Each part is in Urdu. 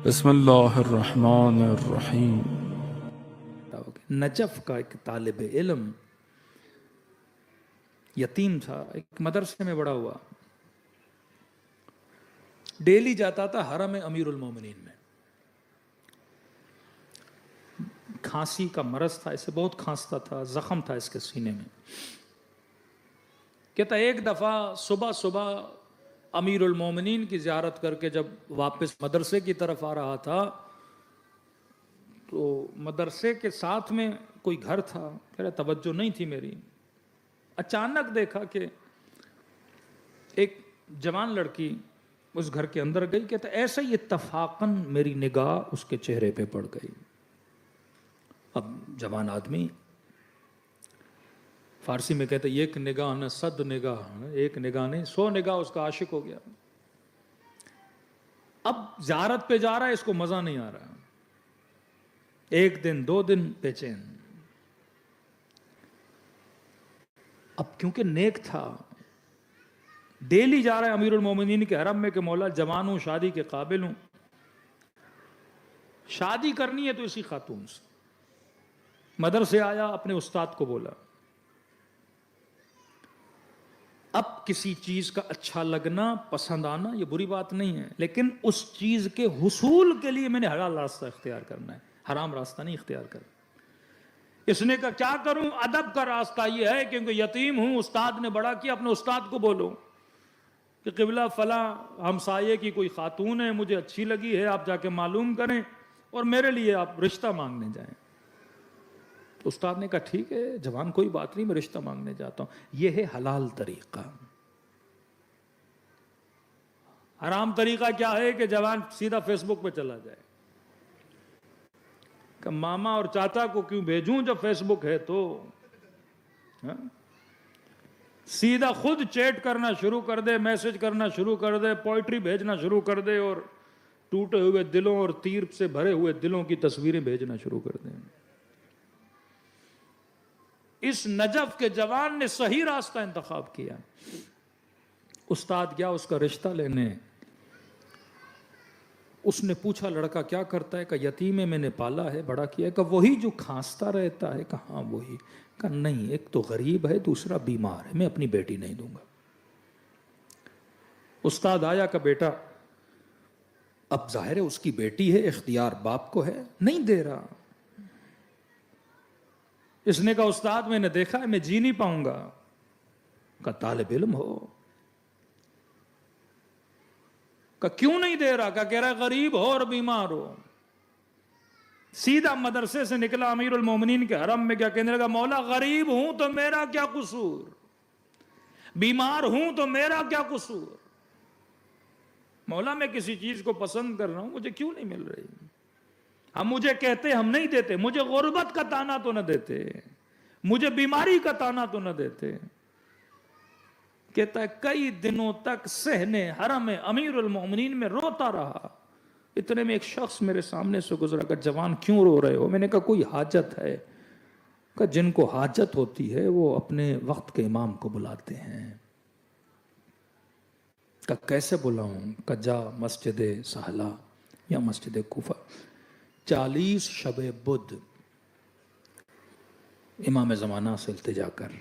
بسم اللہ الرحمن الرحیم۔ نجف کا ایک طالب علم یتیم تھا، ایک مدرسے میں بڑا ہوا، ڈیلی جاتا تھا حرم امیر المومنین میں۔ کھانسی کا مرض تھا، اسے بہت کھانستا تھا، زخم تھا اس کے سینے میں۔ کہتا ایک دفعہ صبح صبح امیر المومنین کی زیارت کر کے جب واپس مدرسے کی طرف آ رہا تھا تو مدرسے کے ساتھ میں کوئی گھر تھا، کہہ رہا توجہ نہیں تھی میری، اچانک دیکھا کہ ایک جوان لڑکی اس گھر کے اندر گئی، کہتا ایسے ہی اتفاقاً میری نگاہ اس کے چہرے پہ پڑ گئی۔ اب جوان آدمی، فارسی میں کہتے ایک نگاہ نہ صد نگاہ، ایک نگاہ نہیں 100 نگاہ اس کا عاشق ہو گیا۔ اب زیارت پہ جا رہا ہے، اس کو مزہ نہیں آ رہا، ایک دن 2 دن بے چین۔ اب کیونکہ نیک تھا، ڈیلی جا رہا ہے امیر المومنین کے حرم میں کہ مولا جوان ہوں، شادی کے قابل ہوں، شادی کرنی ہے تو اسی خاتون سے۔ مدرسے آیا، اپنے استاد کو بولا۔ اب کسی چیز کا اچھا لگنا، پسند آنا یہ بری بات نہیں ہے، لیکن اس چیز کے حصول کے لیے میں نے حلال راستہ اختیار کرنا ہے، حرام راستہ نہیں اختیار کرنا۔ اس نے کہا کیا کروں؟ ادب کا راستہ یہ ہے کیونکہ یتیم ہوں، استاد نے بڑا کیا، اپنے استاد کو بولو کہ قبلہ فلاں ہمسائے کی کوئی خاتون ہے، مجھے اچھی لگی ہے، آپ جا کے معلوم کریں اور میرے لیے آپ رشتہ مانگنے جائیں۔ استاد نے کہا ٹھیک ہے جوان، کوئی بات نہیں، میں رشتہ مانگنے جاتا ہوں۔ یہ ہے حلال طریقہ۔ حرام طریقہ کیا ہے کہ جوان سیدھا فیس بک پہ چلا جائے کہ ماما اور چاچا کو کیوں بھیجوں جب فیس بک ہے تو، سیدھا خود چیٹ کرنا شروع کر دے، میسج کرنا شروع کر دے، پوئٹری بھیجنا شروع کر دے اور ٹوٹے ہوئے دلوں اور تیر سے بھرے ہوئے دلوں کی تصویریں بھیجنا شروع کر دیں۔ اس نجف کے جوان نے صحیح راستہ انتخاب کیا۔ استاد گیا اس کا رشتہ لینے، اس نے پوچھا لڑکا کیا کرتا ہے؟ کہ یتیم ہے، میں نے پالا ہے، بڑا کیا ہے۔ کہ وہی جو کھانستا رہتا ہے؟ کہ ہاں وہی۔ کہ نہیں، ایک تو غریب ہے، دوسرا بیمار ہے، میں اپنی بیٹی نہیں دوں گا۔ استاد آیا کہ بیٹا، اب ظاہر ہے اس کی بیٹی ہے، اختیار باپ کو ہے، نہیں دے رہا۔ اس نے کہا استاد میں نے دیکھا ہے، میں جی نہیں پاؤں گا۔ کہ طالب علم ہو، کہ کیوں نہیں دے رہا؟ کہ کہہ رہا ہے غریب ہو اور بیمار ہو۔ سیدھا مدرسے سے نکلا امیر المومنین کے حرم میں، کیا کہنے لگا؟ مولا غریب ہوں تو میرا کیا قصور، بیمار ہوں تو میرا کیا قصور؟ مولا میں کسی چیز کو پسند کر رہا ہوں، مجھے کیوں نہیں مل رہی؟ ہم مجھے کہتے ہم نہیں دیتے، مجھے غربت کا تانا تو نہ دیتے، مجھے بیماری کا تانا تو نہ دیتے۔ کہتا ہے کئی دنوں تک صحن حرم امیر المومنین میں روتا رہا۔ اتنے میں ایک شخص میرے سامنے سے گزرا کہ جوان کیوں رو رہے ہو؟ میں نے کہا کوئی حاجت ہے؟ کہ جن کو حاجت ہوتی ہے وہ اپنے وقت کے امام کو بلاتے ہیں۔ کہ کیسے بلاؤں؟ کہ جا مسجد سہلا یا مسجد کوفہ، 40 شب بدھ امام زمانہ سے التجا کر۔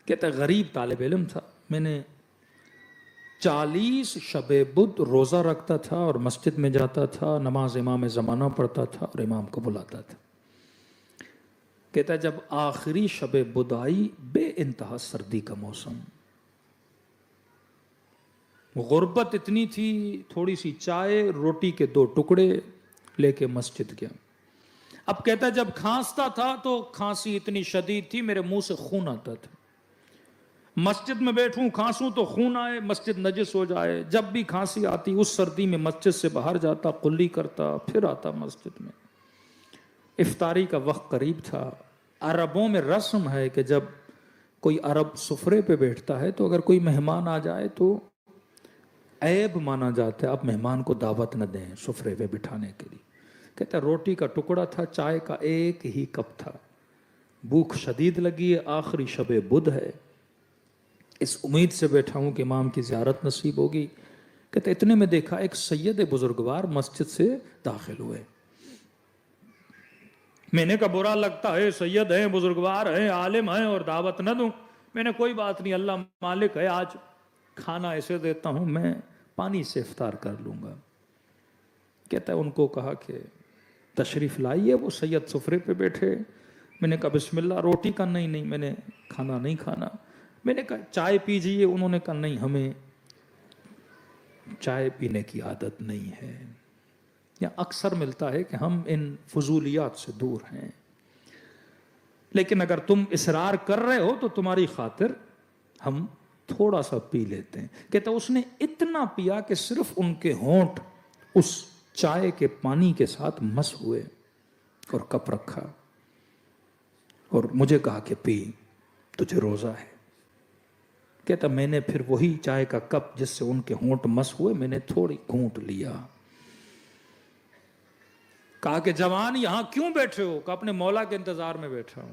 کہتا ہے غریب طالب علم تھا، میں نے 40 شب بدھ روزہ رکھتا تھا اور مسجد میں جاتا تھا، نماز امام زمانہ پڑھتا تھا اور امام کو بلاتا تھا۔ کہتا ہے جب آخری شب بدھ آئی، بے انتہا سردی کا موسم، غربت اتنی تھی، تھوڑی سی چائے روٹی کے 2 ٹکڑے لے کے مسجد گیا۔ اب کہتا ہے جب کھانستا تھا تو کھانسی اتنی شدید تھی میرے منہ سے خون آتا تھا، مسجد میں بیٹھوں کھانسوں تو خون آئے، مسجد نجس ہو جائے۔ جب بھی کھانسی آتی اس سردی میں مسجد سے باہر جاتا، قلی کرتا، پھر آتا مسجد میں۔ افطاری کا وقت قریب تھا۔ عربوں میں رسم ہے کہ جب کوئی عرب سفرے پہ بیٹھتا ہے تو اگر کوئی مہمان آ جائے تو عیب مانا جاتا ہے، آپ مہمان کو دعوت نہ دیں سفرے پہ بٹھانے کے لیے۔ کہتا ہے روٹی کا ٹکڑا تھا، چائے کا 1 ہی کپ تھا، بھوک شدید لگی ہے، آخری شب بدھ ہے، اس امید سے بیٹھا ہوں کہ امام کی زیارت نصیب ہوگی۔ کہتے اتنے میں دیکھا ایک سید بزرگوار مسجد سے داخل ہوئے. میں نے کہا برا لگتا ہے، سید ہیں، بزرگوار ہیں، عالم ہیں اور دعوت نہ دوں. میں نے کوئی بات نہیں، اللہ مالک ہے، آج کھانا ایسے دیتا ہوں، میں پانی سے افطار کر لوں گا. کہتا ہے ان کو کہا کہ تشریف لائیے. وہ سید سفرے پہ بیٹھے. میں نے کہا بسم اللہ. روٹی کا نہیں میں نے کھانا نہیں کھانا. میں نے کہا چائے پیجئے. انہوں نے کہا نہیں، ہمیں چائے پینے کی عادت نہیں ہے. یا اکثر ملتا ہے کہ ہم ان فضولیات سے دور ہیں، لیکن اگر تم اصرار کر رہے ہو تو تمہاری خاطر ہم تھوڑا سا پی لیتے ہیں. کہتا اس نے اتنا پیا کہ صرف ان کے ہونٹ اس چائے کے پانی کے ساتھ مس ہوئے اور کپ رکھا اور مجھے کہا کہ پی، تجھے روزہ ہے. کہتا میں نے پھر وہی چائے کا کپ جس سے ان کے ہونٹ مس ہوئے، میں نے تھوڑی گھونٹ لیا. کہا کہ جوان یہاں کیوں بیٹھے ہو؟ کہ اپنے مولا کے انتظار میں بیٹھا ہوں.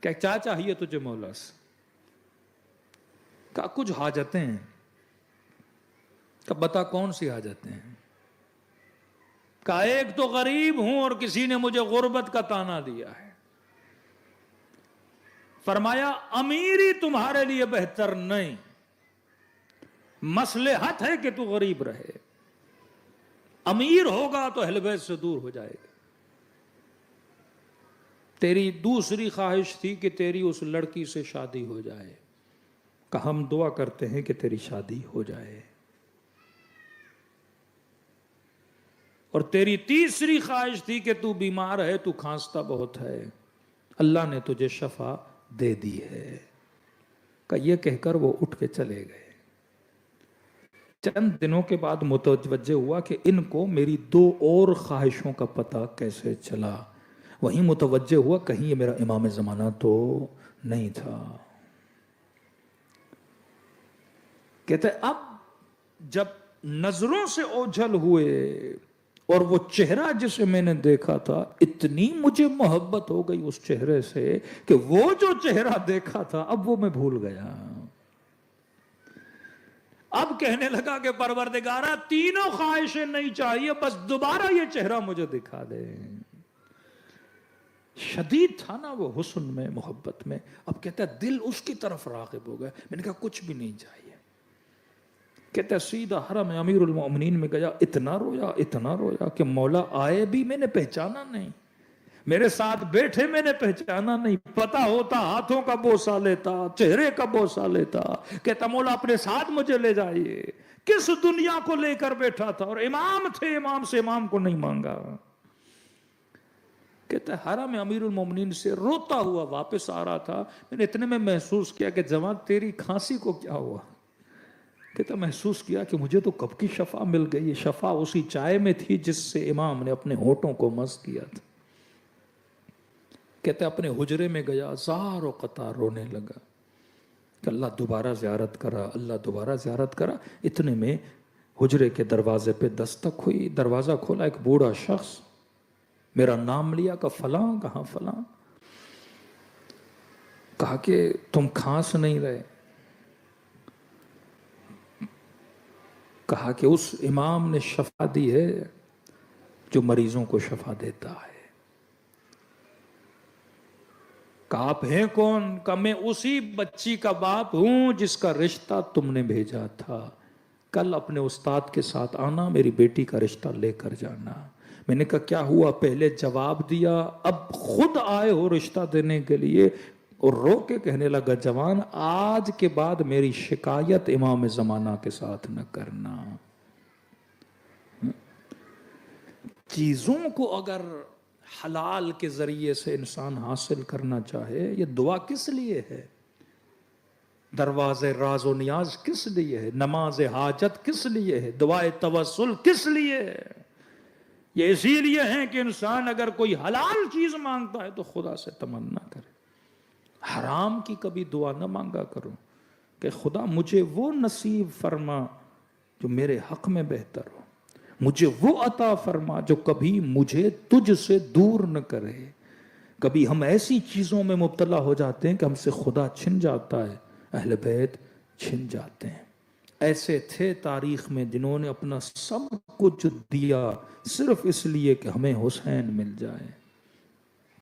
کہ کیا چاہیے تجھے مولا سے؟ کہا کچھ حاجتیں ہیں. کہ بتا کون سی حاجتیں ہیں؟ کہا ایک تو غریب ہوں اور کسی نے مجھے غربت کا طعنہ دیا ہے. فرمایا امیری تمہارے لیے بہتر نہیں، مصلحت ہے کہ تو غریب رہے. امیر ہوگا تو اہل بیت سے دور ہو جائے گا. تیری دوسری خواہش تھی کہ تیری اس لڑکی سے شادی ہو جائے. کہ ہم دعا کرتے ہیں کہ تیری شادی ہو جائے. اور تیری تیسری خواہش تھی کہ تو بیمار ہے، تو کھانستا بہت ہے، اللہ نے تجھے شفا دے دی ہے. کہ یہ کہہ کر وہ اٹھ کے چلے گئے. چند دنوں کے بعد متوجہ ہوا کہ ان کو میری دو اور خواہشوں کا پتہ کیسے چلا. وہیں متوجہ ہوا کہیں یہ میرا امام زمانہ تو نہیں تھا. کہتے اب جب نظروں سے اوجھل ہوئے اور وہ چہرہ جسے میں نے دیکھا تھا، اتنی مجھے محبت ہو گئی اس چہرے سے کہ وہ جو چہرہ دیکھا تھا اب وہ میں بھول گیا. اب کہنے لگا کہ پروردگارہ تینوں خواہشیں نہیں چاہیے، بس دوبارہ یہ چہرہ مجھے دکھا دے. شدید تھا نا وہ حسن میں، محبت میں. اب کہتا ہے دل اس کی طرف راغب ہو گیا. میں نے کہا کچھ بھی نہیں چاہیے. کہتا ہے سیدھا حرم امیر المومنین میں گیا. اتنا رویا کہ مولا آئے بھی میں نے پہچانا نہیں، میرے ساتھ بیٹھے میں نے پہچانا نہیں. پتا ہوتا ہاتھوں کا بوسہ لیتا، چہرے کا بوسہ لیتا. کہتا مولا اپنے ساتھ مجھے لے جائیے. کس دنیا کو لے کر بیٹھا تھا، اور امام تھے، امام سے امام کو نہیں مانگا. کہتا ہے حرم امیر المومنین سے روتا ہوا واپس آ رہا تھا. میں نے اتنے میں محسوس کیا کہ جوان تیری کھانسی کو کیا ہوا؟ کہتا محسوس کیا کہ مجھے تو کب کی شفا مل گئی. شفا اسی چائے میں تھی جس سے امام نے اپنے ہونٹوں کو مس کیا تھا. کہتے اپنے حجرے میں گیا، زار و قطار رونے لگا کہ اللہ دوبارہ زیارت کرا، اللہ دوبارہ زیارت کرا. اتنے میں حجرے کے دروازے پہ دستک ہوئی. دروازہ کھولا، ایک بوڑھا شخص میرا نام لیا. کہ فلاں. کہاں فلاں؟ کہا کہ تم کھانس نہیں رہے. کہا کہ اس امام نے شفا دی ہے جو مریضوں کو شفا دیتا ہے. کہ آپ ہیں کون؟ کہ میں اسی بچی کا باپ ہوں جس کا رشتہ تم نے بھیجا تھا. کل اپنے استاد کے ساتھ آنا، میری بیٹی کا رشتہ لے کر جانا. میں نے کہا کیا ہوا؟ پہلے جواب دیا، اب خود آئے ہو رشتہ دینے کے لیے. اور رو کے کہنے لگا جوان آج کے بعد میری شکایت امام زمانہ کے ساتھ نہ کرنا. چیزوں کو اگر حلال کے ذریعے سے انسان حاصل کرنا چاہے، یہ دعا کس لیے ہے؟ دروازے راز و نیاز کس لیے ہے؟ نماز حاجت کس لیے ہے؟ دعائے توسل کس لیے ہے؟ یہ اسی لیے ہے کہ انسان اگر کوئی حلال چیز مانگتا ہے تو خدا سے تمنا کرے. حرام کی کبھی دعا نہ مانگا کرو کہ خدا مجھے وہ نصیب فرما جو میرے حق میں بہتر ہو، مجھے وہ عطا فرما جو کبھی مجھے تجھ سے دور نہ کرے. کبھی ہم ایسی چیزوں میں مبتلا ہو جاتے ہیں کہ ہم سے خدا چھن جاتا ہے، اہل بیت چھن جاتے ہیں. ایسے تھے تاریخ میں جنہوں نے اپنا سب کچھ دیا صرف اس لیے کہ ہمیں حسین مل جائے.